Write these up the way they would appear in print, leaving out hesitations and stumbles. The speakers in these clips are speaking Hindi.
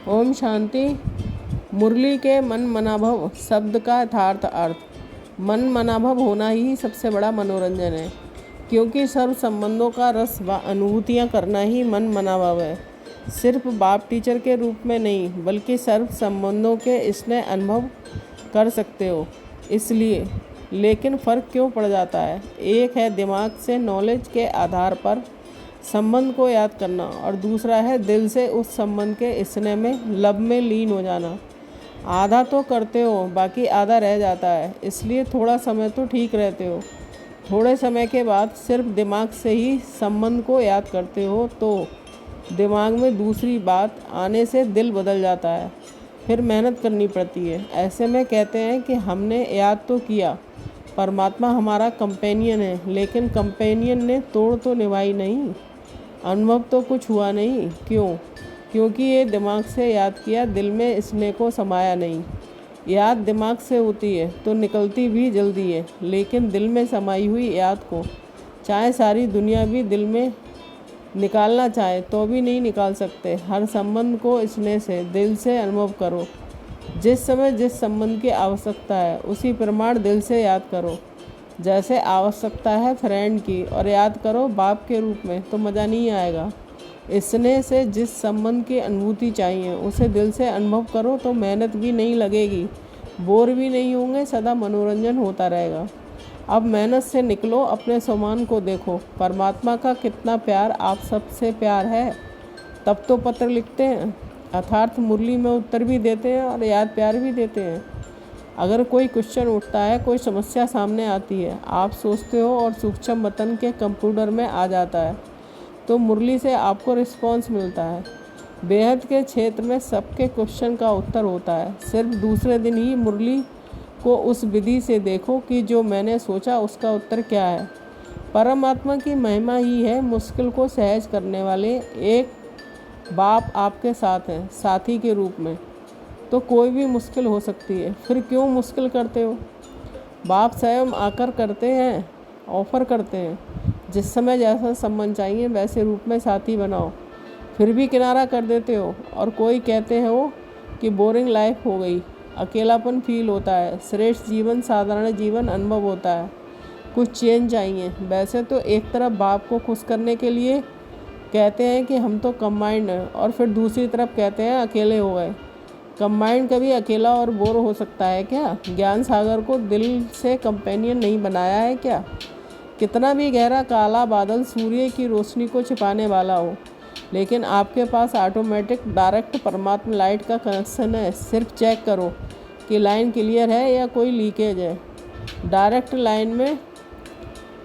ओम शांति। मुरली के मन मनाभव शब्द का यथार्थ अर्थ। मन मनाभव होना ही सबसे बड़ा मनोरंजन है, क्योंकि सर्व संबंधों का रस व अनुभूतियाँ करना ही मन मनाभव है। सिर्फ बाप टीचर के रूप में नहीं, बल्कि सर्व संबंधों के स्नेह अनुभव कर सकते हो। इसलिए लेकिन फ़र्क क्यों पड़ जाता है? एक है दिमाग से नॉलेज के आधार पर संबंध को याद करना, और दूसरा है दिल से उस संबंध के स्नेह में लब में लीन हो जाना। आधा तो करते हो, बाकी आधा रह जाता है। इसलिए थोड़ा समय तो ठीक रहते हो, थोड़े समय के बाद सिर्फ दिमाग से ही संबंध को याद करते हो तो दिमाग में दूसरी बात आने से दिल बदल जाता है। फिर मेहनत करनी पड़ती है। ऐसे में कहते हैं कि हमने याद तो किया, परमात्मा हमारा कंपेनियन है, लेकिन कंपेनियन ने तोड़ तो निभाई नहीं, अनुभव तो कुछ हुआ नहीं। क्यों? क्योंकि ये दिमाग से याद किया, दिल में स्नेह को समाया नहीं। याद दिमाग से होती है तो निकलती भी जल्दी है, लेकिन दिल में समाई हुई याद को चाहे सारी दुनिया भी दिल में निकालना चाहे तो भी नहीं निकाल सकते। हर संबंध को स्नेह से, दिल से अनुभव करो। जिस समय जिस संबंध की आवश्यकता है, उसी प्रमाण दिल से याद करो। जैसे आवश्यकता है फ्रेंड की, और याद करो बाप के रूप में, तो मज़ा नहीं आएगा। स्नेह से जिस संबंध की अनुभूति चाहिए, उसे दिल से अनुभव करो तो मेहनत भी नहीं लगेगी, बोर भी नहीं होंगे, सदा मनोरंजन होता रहेगा। अब मेहनत से निकलो, अपने सामान को देखो। परमात्मा का कितना प्यार आप सबसे प्यार है, तब तो पत्र लिखते हैं, अर्थात मुरली में उत्तर भी देते हैं और याद प्यार भी देते हैं। अगर कोई क्वेश्चन उठता है, कोई समस्या सामने आती है, आप सोचते हो और सूक्ष्म वतन के कंप्यूटर में आ जाता है, तो मुरली से आपको रिस्पॉन्स मिलता है। बेहद के क्षेत्र में सबके क्वेश्चन का उत्तर होता है। सिर्फ दूसरे दिन ही मुरली को उस विधि से देखो कि जो मैंने सोचा उसका उत्तर क्या है। परमात्मा की महिमा ही है मुश्किल को सहज करने वाले। एक बाप आपके साथ हैं, साथी के रूप में, तो कोई भी मुश्किल हो सकती है। फिर क्यों मुश्किल करते हो? बाप स्वयं आकर करते हैं, ऑफ़र करते हैं, जिस समय जैसा संबंध चाहिए वैसे रूप में साथी बनाओ। फिर भी किनारा कर देते हो, और कोई कहते हो कि बोरिंग लाइफ हो गई, अकेलापन फील होता है, श्रेष्ठ जीवन साधारण जीवन अनुभव होता है, कुछ चेंज चाहिए। वैसे तो एक तरफ बाप को खुश करने के लिए कहते हैं कि हम तो कंबाइंड हैं, और फिर दूसरी तरफ कहते हैं अकेले हो गए। कंबाइंड कभी अकेला और बोर हो सकता है क्या? ज्ञान सागर को दिल से कंपेनियन नहीं बनाया है क्या? कितना भी गहरा काला बादल सूर्य की रोशनी को छिपाने वाला हो, लेकिन आपके पास ऑटोमेटिक डायरेक्ट परमात्मा लाइट का कनेक्शन है। सिर्फ चेक करो कि लाइन क्लियर है या कोई लीकेज है। डायरेक्ट लाइन में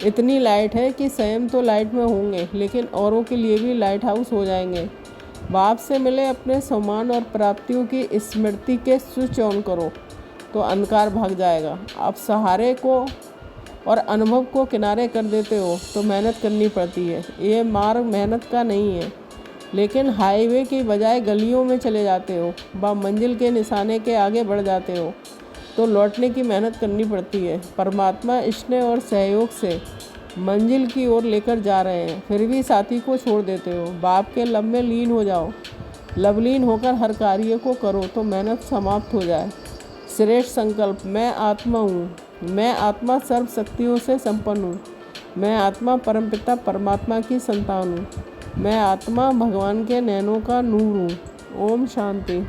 इतनी लाइट है कि स्वयं तो लाइट में होंगे, लेकिन औरों के लिए भी लाइट हाउस हो जाएंगे। बाप से मिले अपने सम्मान और प्राप्तियों की स्मृति के स्विच ऑन करो तो अंधकार भाग जाएगा। आप सहारे को और अनुभव को किनारे कर देते हो तो मेहनत करनी पड़ती है। ये मार्ग मेहनत का नहीं है, लेकिन हाईवे की बजाय गलियों में चले जाते हो, व मंजिल के निशाने के आगे बढ़ जाते हो, तो लौटने की मेहनत करनी पड़ती है। परमात्मा स्नेह और सहयोग से मंजिल की ओर लेकर जा रहे हैं, फिर भी साथी को छोड़ देते हो। बाप के लब में लीन हो जाओ, लवलीन होकर हर कार्य को करो तो मेहनत समाप्त हो जाए। श्रेष्ठ संकल्प, मैं आत्मा हूँ, मैं आत्मा सर्व शक्तियों से संपन्न हूँ, मैं आत्मा परमपिता परमात्मा की संतान हूँ, मैं आत्मा भगवान के नैनों का नूर हूँ। ओम शांति।